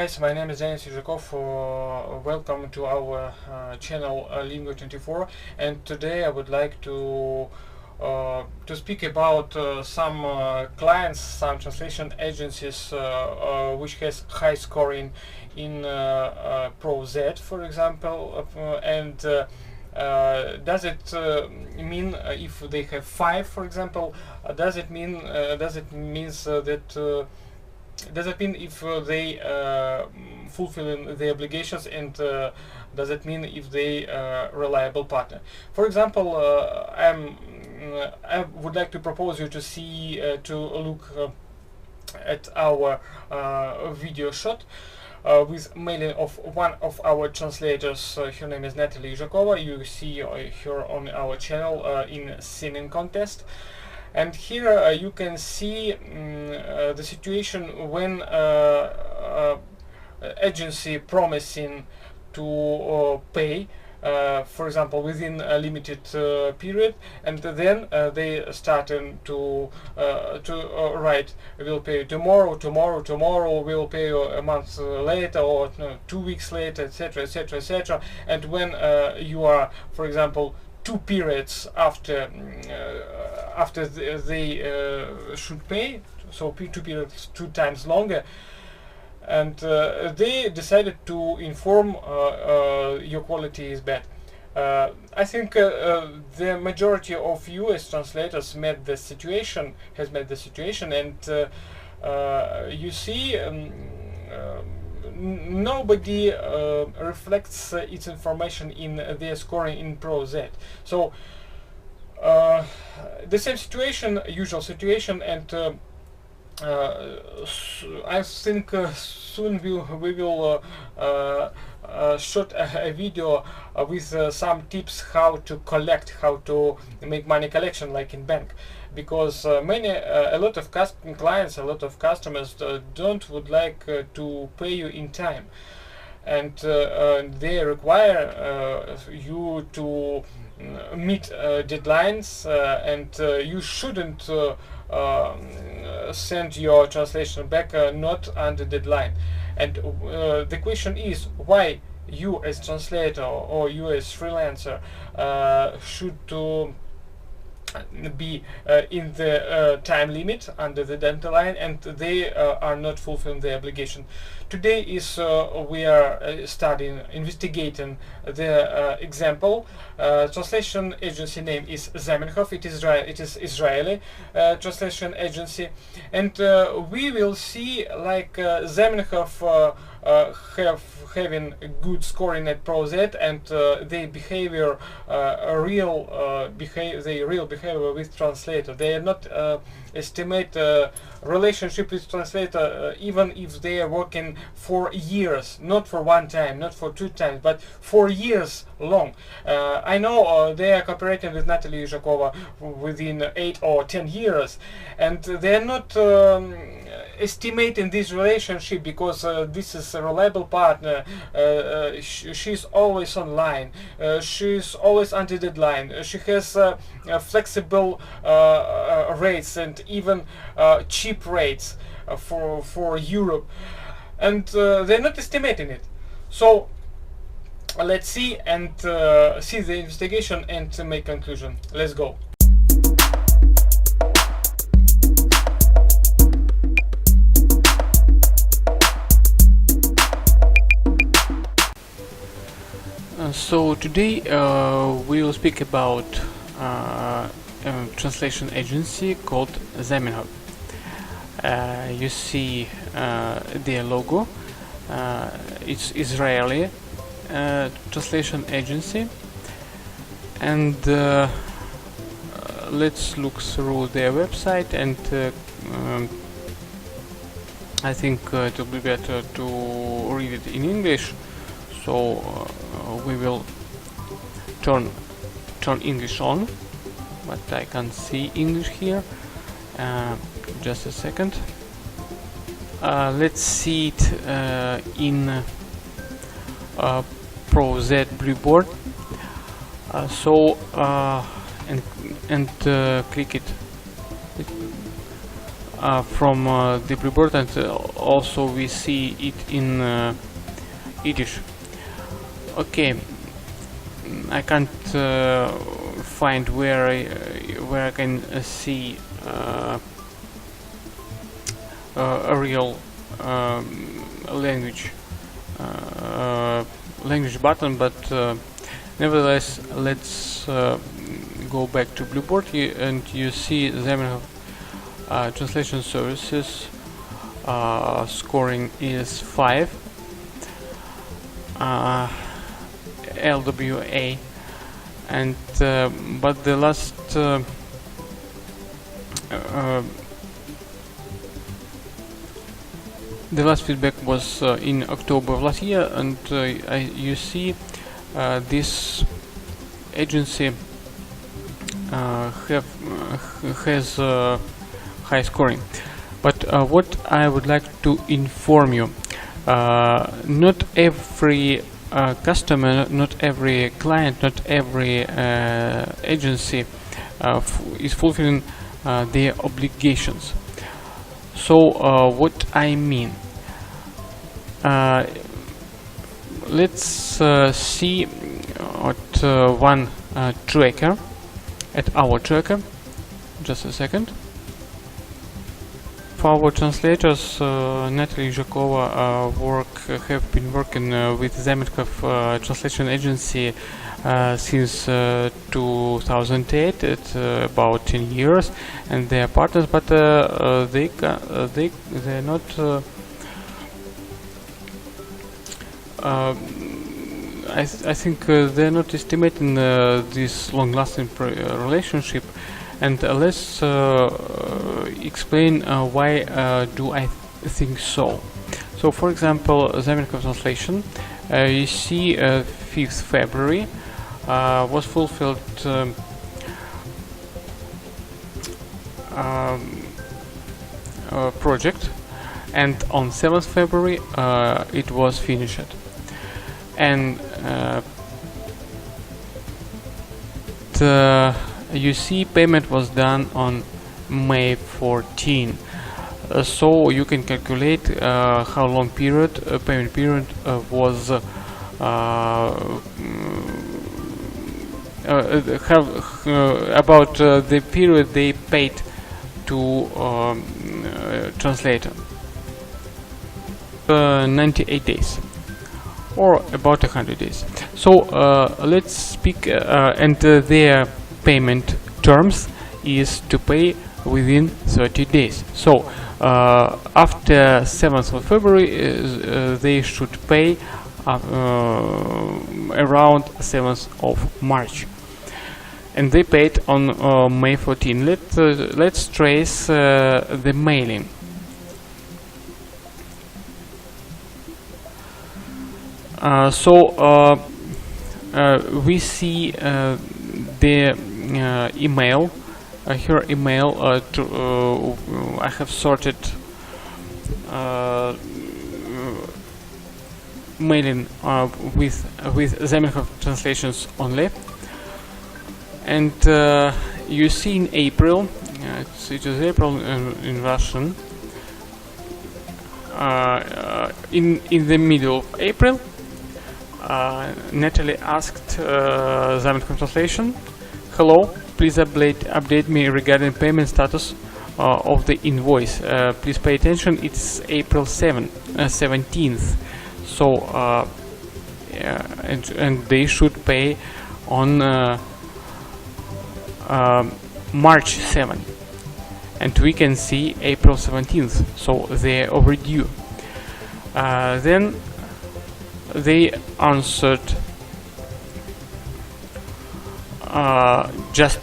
guys, my name is Nataly Yuzhakova. Welcome to our channel Lingo24, and today I would like to speak about some clients, some translation agencies which has high scoring in ProZ, for example, and does it mean if they have 5, for example, does it mean if they fulfill the obligations, and does it mean if they reliable partner? For example, I would like to propose you to see to look at our video shot with mailing of one of our translators. Her name is Nataly Yuzhakova. You see her on our channel in singing contest. And here you can see the situation when agency promising to pay, for example, within a limited period, and then they starting to write, we'll pay you tomorrow, we'll pay you a month later, or 2 weeks later, etc., etc., etc. And when you are, for example, 2 periods after they should pay, so 2 periods 2 times longer, and they decided to inform your quality is bad. I think the majority of you as translators has met the situation, and you see nobody reflects its information in their scoring in ProZ. So the same situation, usual situation, and I think soon we will shoot a video with some tips how to collect, how to make money collection like in bank, because a lot of clients, a lot of customers would like to pay you in time, and they require you to meet deadlines, and you shouldn't send your translation back not under deadline. And the question is, why you as translator or you as freelancer should to be in the time limit under the deadline, and they are not fulfilling the obligation. Today is we are investigating the example. Translation agency name is Zamenhof. It is Israeli translation agency, and we will see like Zamenhof having a good scoring at ProZ, and their behavior, real behavior with translator. They are not estimate relationship with translator even if they are working for years, not for 1 time, not for 2 times, but for years long. I know they are cooperating with Nataly Yuzhakova within 8 or 10 years, and they are not estimating this relationship because this is a reliable partner. She's always online, she's always under deadline, she has flexible rates and even cheap rates for Europe, and they're not estimating it. So let's see and see the investigation and make conclusion. Let's go. So today we will speak about a translation agency called Zamenhof. You see their logo. It's Israeli translation agency, and let's look through their website, and I think it will be better to read it in English, so we will turn English on, but I can't see English here. Just a second. Let's see it in ProZ Blueboard. And click it. from the Blueboard, and also we see it in Yiddish. Okay, I can't find where I can see a real language button, but nevertheless, let's go back to Blueboard, and you see Zamenhof translation services scoring is 5, LWA, and but the last feedback was in October of last year, and you see this agency has high scoring. But what I would like to inform you, not every customer, not every client, not every agency is fulfilling their obligations. So what I mean, let's see at one tracker, at our tracker. Just a second. For our translators, Nataly Yuzhakova have been working with Zamenhof translation agency since 2008. It's about 10 years, and they are partners, but they're not. I think they're not estimating this long-lasting relationship. And let's explain why do I think so. So, for example, Zamenhof translation, you see 5th February was fulfilled project, and on 7th February it was finished. And you see payment was done on May 14. So you can calculate how long period payment period was about the period they paid to translator. 98 days or about 100 days. So let's speak and their payment terms is to pay within 30 days. So after 7th of February they should pay around 7th of March, and they paid on May 14. Let's trace the mailing. We see the email. Here email I have sorted mailing with Zamenhof translations only, and you see in April, it is April in Russian, in the middle of April, Nataly asked Zamenhof translation, "Hello, please update me regarding payment status of the invoice. Please pay attention, it's April 17th. So and they should pay on March 7th, and we can see April 17th, so they're overdue. Then they answered just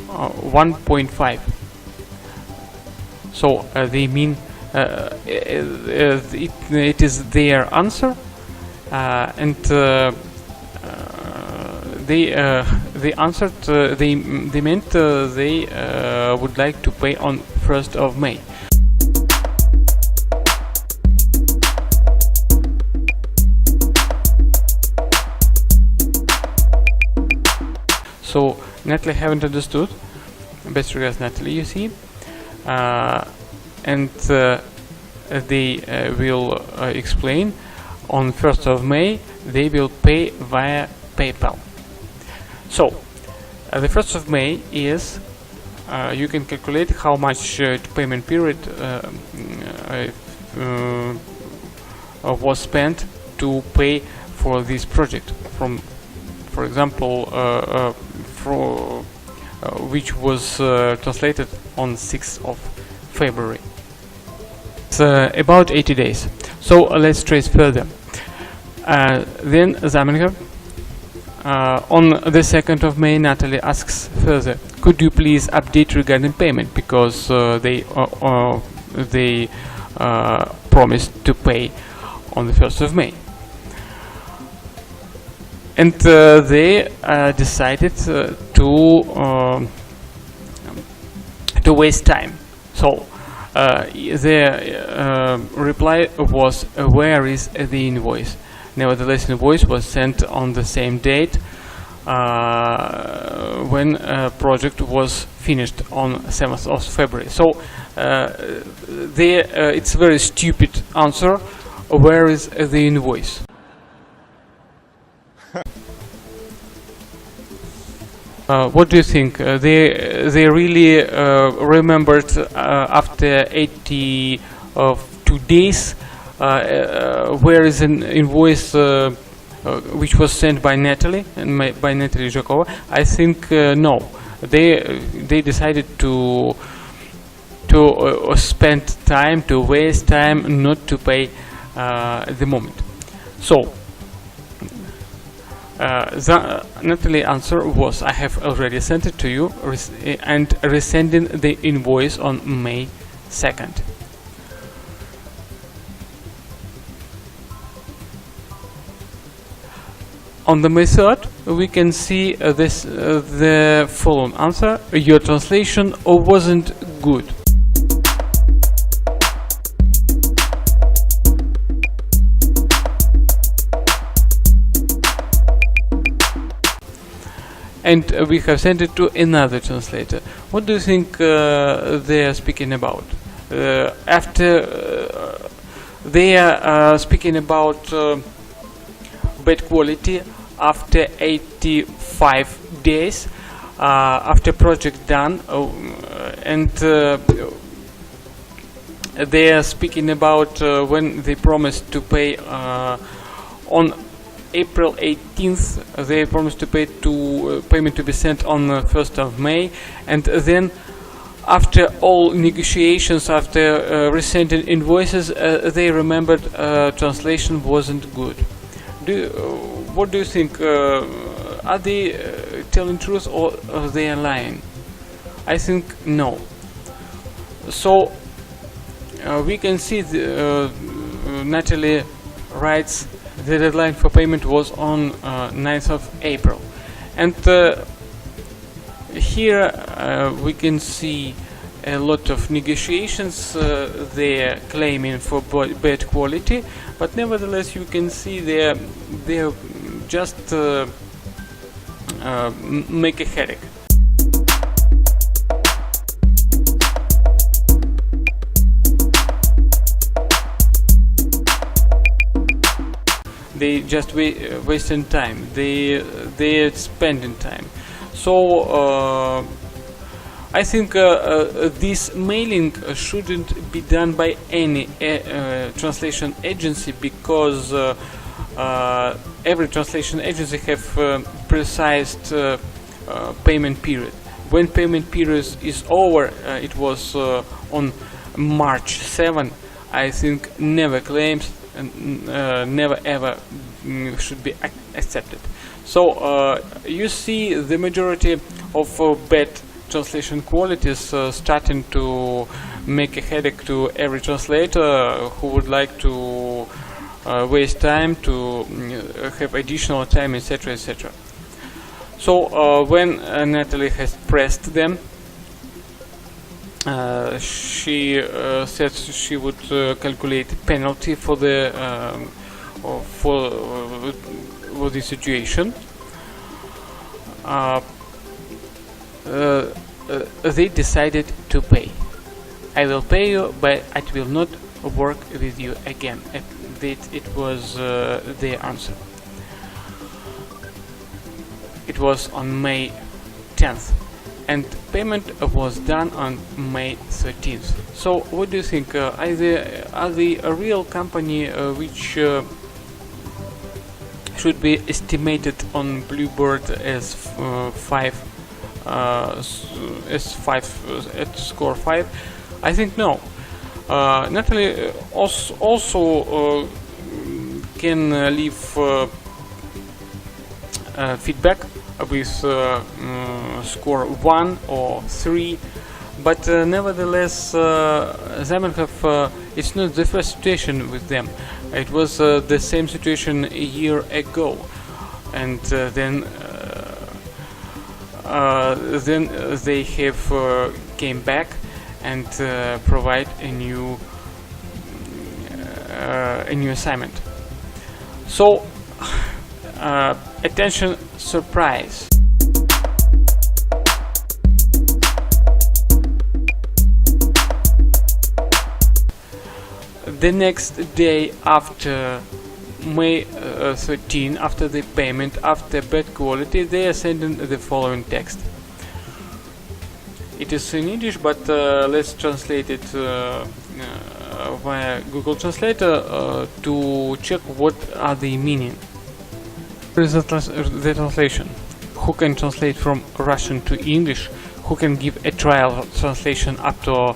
1.5. So they mean it is their answer, and they answered. They meant they would like to pay on 1st of May. So Nataly haven't understood. Best regards, Nataly. You see, and they will explain on 1st of May they will pay via PayPal. So the 1st of May is you can calculate how much payment period was spent to pay for this project from, for example, which was translated on 6th of February. It's about 80 days. So let's trace further. Then Zamenhof. On the 2nd of May, Nataly asks further, could you please update regarding payment, because they promised to pay on the 1st of May. And they decided to waste time. So their reply was, where is the invoice? Nevertheless, invoice was sent on the same date when project was finished on 7th of February. So it's a very stupid answer. Where is the invoice? What do you think? They really remembered after 82 days where is an invoice which was sent by Nataly and by Nataly Yuzhakova? I think no. They decided to spend time, to waste time, not to pay at the moment. So the Nataly answer was, I have already sent it to you and resending the invoice on May 2nd. On the May 3rd, we can see the following answer: your translation wasn't good. And we have sent it to another translator. What do you think they are speaking about? They are speaking about bad quality after 85 days after project done, and they are speaking about when they promised to pay on April 18th. They promised to pay payment to be sent on 1st of May, and then after all negotiations, after resending invoices, they remembered translation wasn't good. What do you think? Are they telling truth or are they lying? I think no. So we can see Nataly writes the deadline for payment was on 9th of April, and here we can see a lot of negotiations. They are claiming for bad quality, but nevertheless you can see they just make a headache. They just wasting time. They spending time. So I think this mailing shouldn't be done by any translation agency, because every translation agency have precise payment period. When payment period is over, it was on March 7, I think never claims and never ever should be accepted. So you see the majority of bad translation qualities starting to make a headache to every translator who would like to waste time, to have additional time, etc., etc. So when Nataly has pressed them, she said she would calculate penalty for the for the situation. They decided to pay. I will pay you, but I will not work with you again. It was their answer. It was on May 10th, and payment was done on May 13th. So what do you think? Are they a real company which should be estimated on Bluebird as at score 5? I think no. Nataly also can leave feedback with score 1 or 3, but nevertheless Zamenhof, it's not the first situation with them. It was the same situation a year ago, and then they have came back and provide a new assignment. So attention, surprise. The next day after May 13, after the payment, after bad quality, they are sending the following text. It is in English, but let's translate it via Google Translator to check what are the meaning. Here is the translation. Who can translate from Russian to English? Who can give a trial translation up to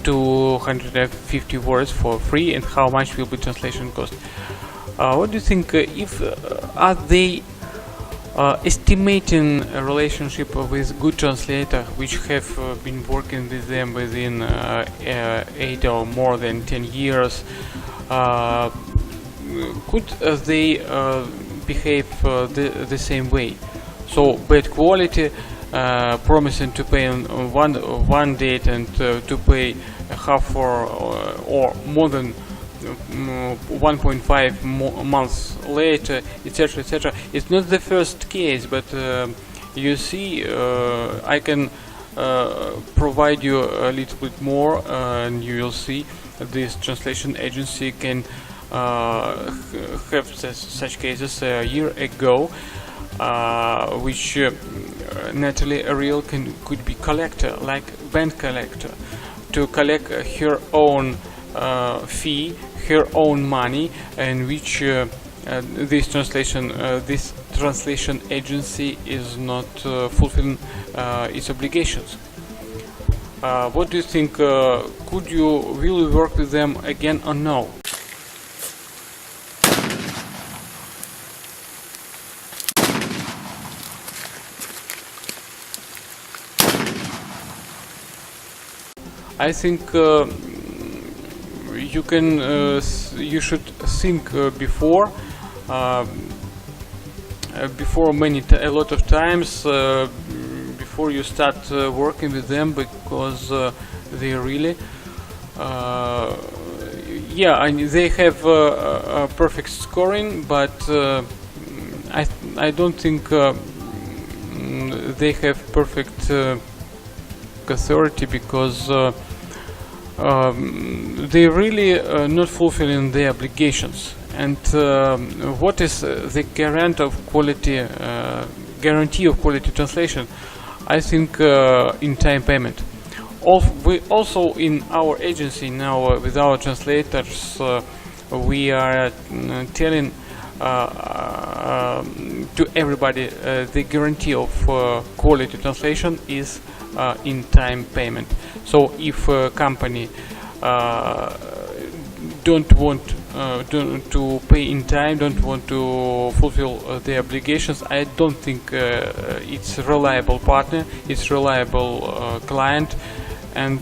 250 words for free, and how much will be translation cost? What do you think? If are they estimating a relationship with good translator which have been working with them within 8 or more than 10 years? Could they behave the same way? So bad quality, promising to pay on one date and to pay half or more than 1.5 months later, etc., etc. It's not the first case, but you see, I can provide you a little bit more, and you will see this translation agency can have such cases a year ago, which naturally a real could be collector, like bank collector, to collect her own fee, her own money, and which this translation agency is not fulfilling its obligations. What do you think? Could you really work with them again or no? I think you should think before a lot of times before you start working with them, because they really they have a perfect scoring, but I don't think they have perfect authority, because they really not fulfilling their obligations. And what is the guarantee of quality translation? I think in time payment. We also in our agency now with our translators we are telling to everybody the guarantee of quality translation is in time payment. So if a company don't want to pay in time, don't want to fulfill their obligations, I don't think it's a reliable partner, it's reliable client, and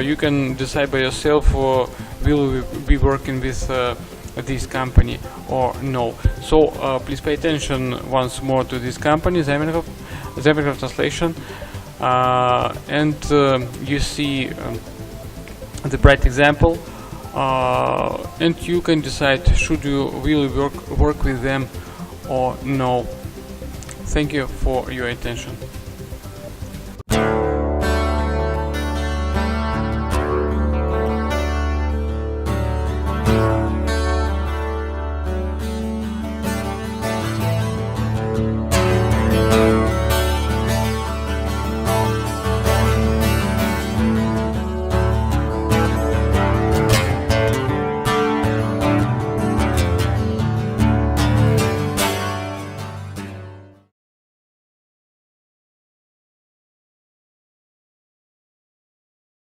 you can decide by yourself will we be working with this company or no. So please pay attention once more to this company, Zamenhof Translation, and you see the bright example, and you can decide should you really work with them or no. Thank you for your attention.